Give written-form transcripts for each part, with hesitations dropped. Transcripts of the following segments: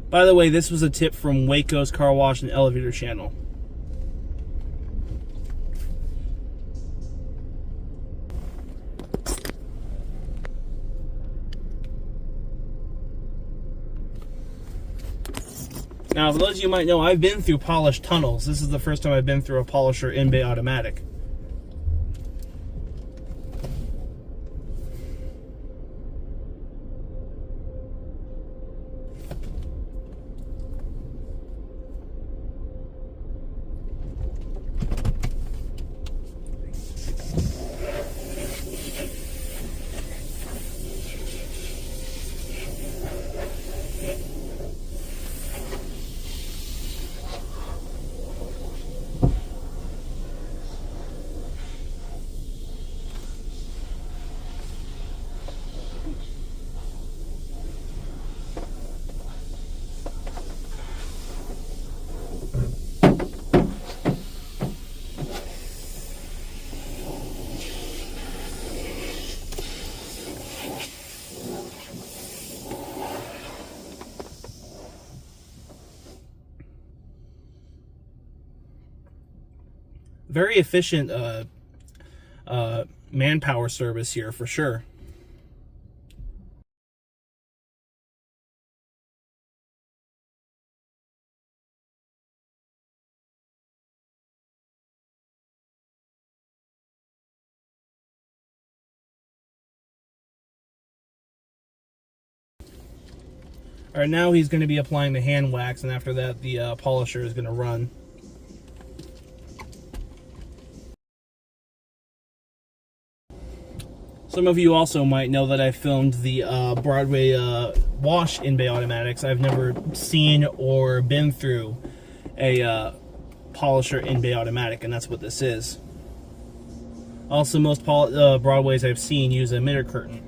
By the way, this was a tip from Waco's Car Wash and Elevator channel. Now, for those of you who might know, I've been through polished tunnels. This is the first time I've been through a polisher in-bay automatic. Very efficient manpower service here for sure. All right, now he's going to be applying the hand wax, and after that the polisher is going to run. Some of you also might know that I filmed the Broadway wash in-bay automatics. I've never seen or been through a polisher in-bay automatic, and that's what this is. Also, most Broadways I've seen use a emitter curtain.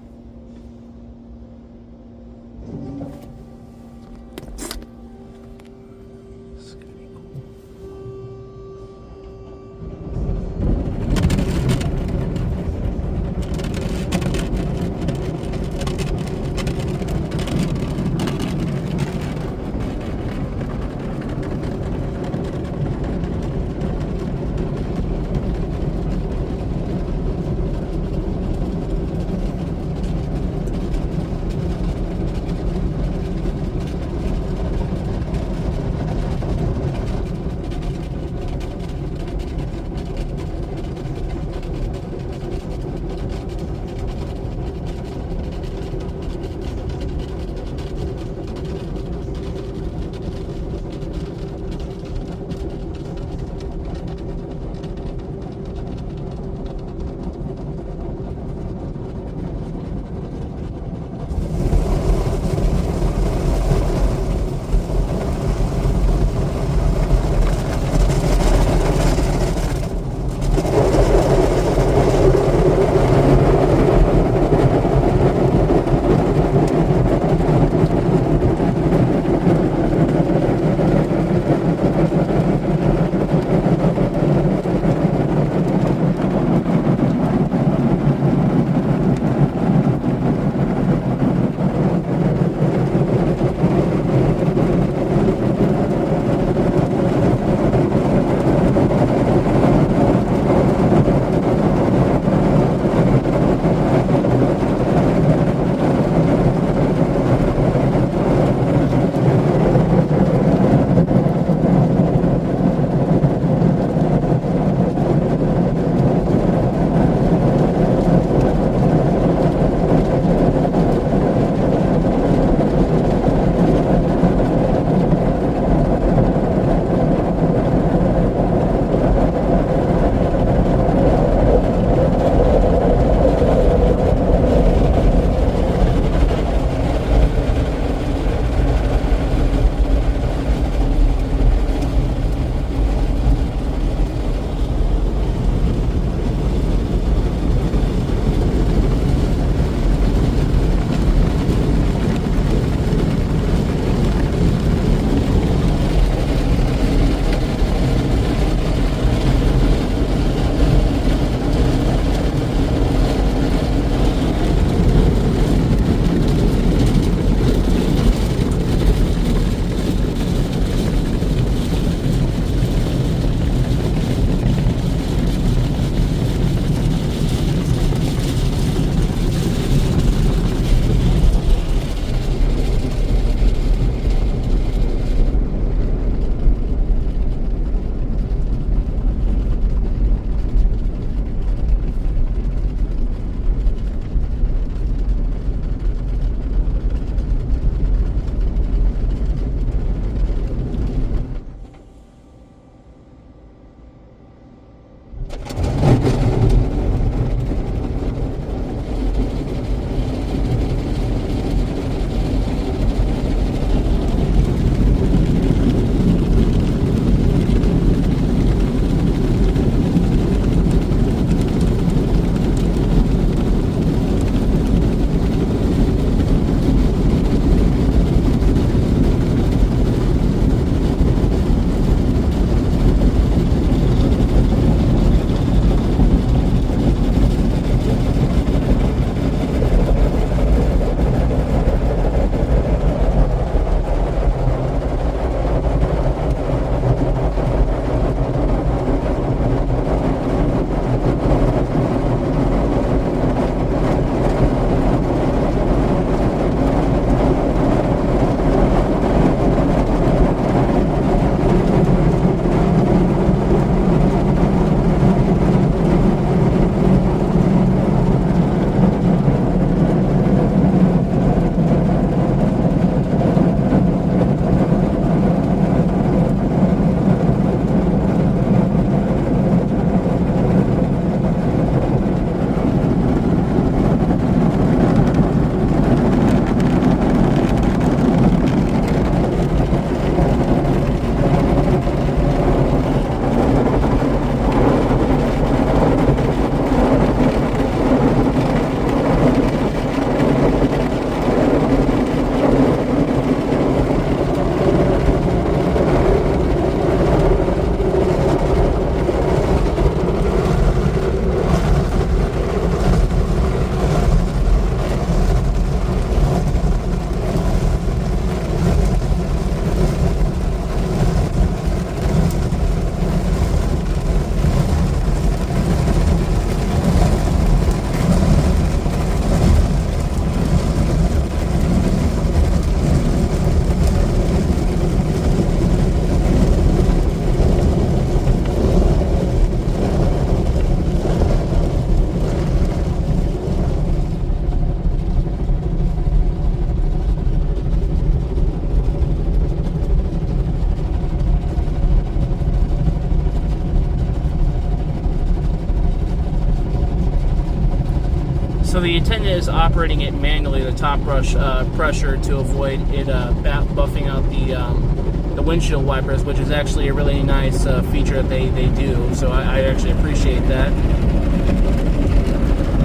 So the attendant is operating it manually, the top brush pressure, to avoid it buffing out the windshield wipers, which is actually a really nice feature that they do. So I actually appreciate that.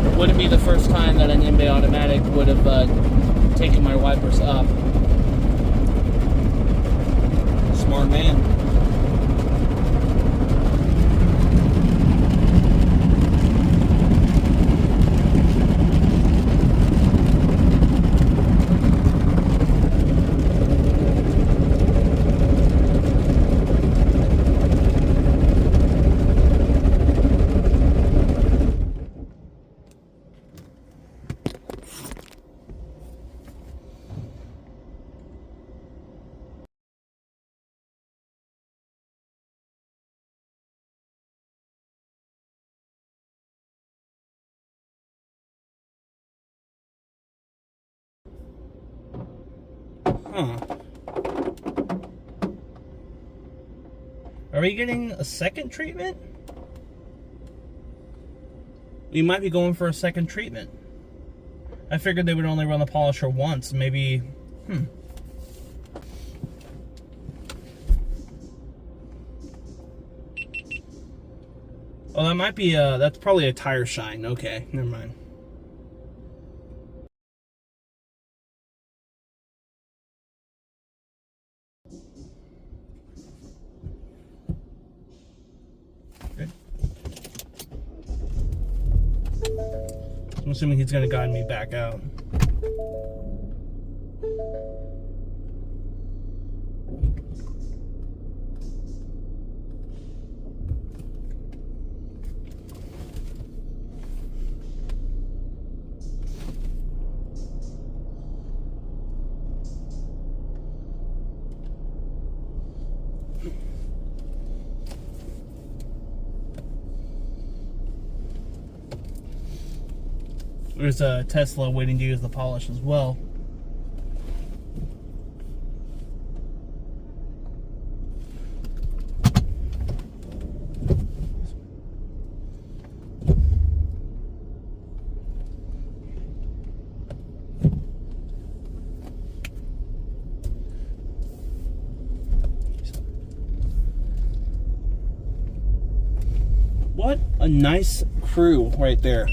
It wouldn't be the first time that an in-bay automatic would have taken my wipers up. Smart man. Huh. Are we getting a second treatment? We might be going for a second treatment. I figured they would only run the polisher once. Maybe, Oh, that might be that's probably a tire shine. Okay, never mind. Good. I'm assuming he's gonna guide me back out. There's a Tesla waiting to use the polish as well. What a nice crew right there.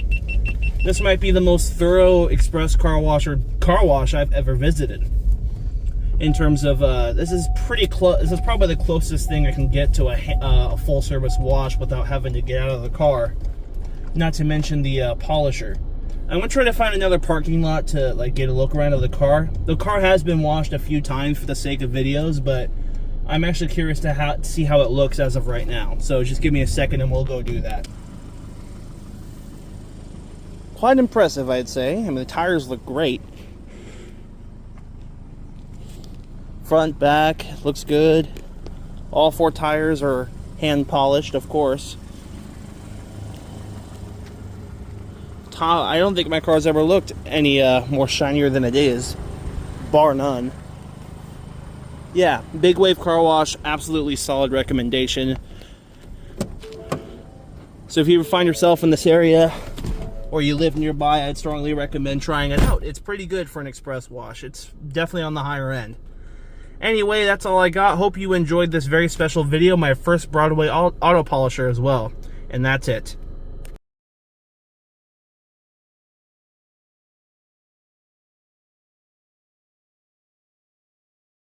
This might be the most thorough express car wash I've ever visited. In terms of, this is pretty close. This is probably the closest thing I can get to a full service wash without having to get out of the car. Not to mention the polisher. I'm gonna try to find another parking lot to like get a look around of the car. The car has been washed a few times for the sake of videos, but I'm actually curious to see how it looks as of right now. So just give me a second and we'll go do that. Quite impressive, I'd say. I mean, the tires look great. Front, back, looks good. All 4 tires are hand polished, of course. I don't think my car's ever looked any more shinier than it is, bar none. Yeah, Big Wave Car Wash, absolutely solid recommendation. So if you ever find yourself in this area, or you live nearby, I'd strongly recommend trying it out. It's pretty good for an express wash. It's definitely on the higher end. Anyway, that's all I got. Hope you enjoyed this very special video, my first Broadway auto polisher as well. And that's it.